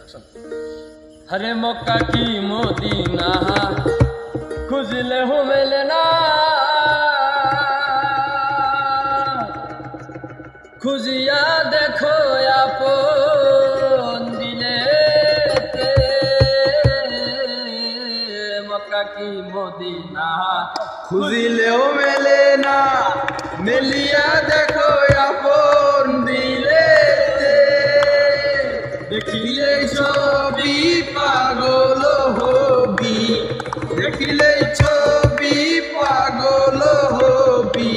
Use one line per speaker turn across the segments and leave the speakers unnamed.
हरे मक्का की मदीना खुजले हो मिलना खुजिया देखो आपन दिलेते मक्का की मदीना
खुजिले हो मिलना मिलिया देखो आपन दिलेते देखिले ছবি পাগল হবি দেখিলে ছবি পাগল হবি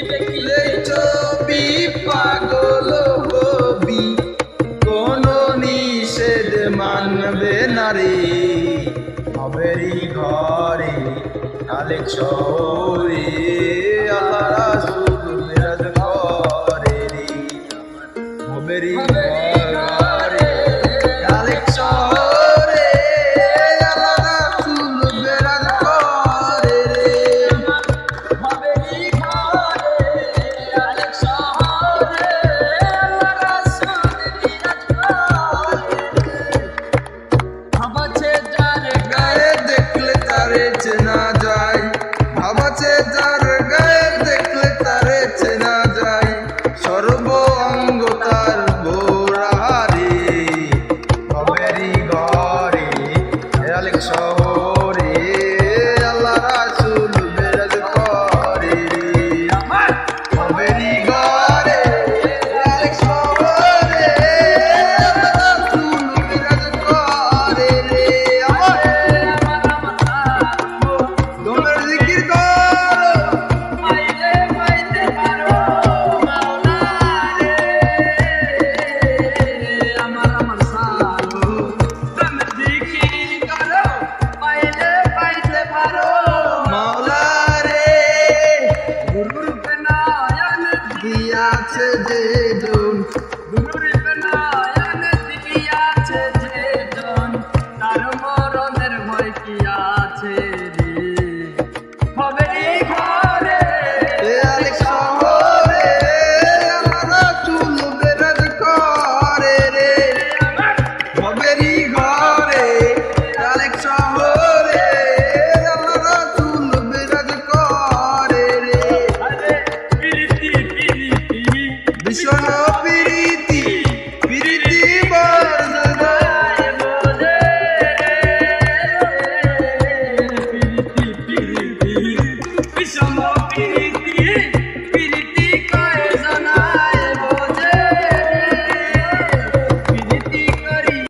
দেখিলে ছবি পাগল হবি কোন নিষেধ মানবে না রে হবেরি ঘরে আলেক শহরে আল্লাহ রাসূল মেরাজ করে রে হবেরি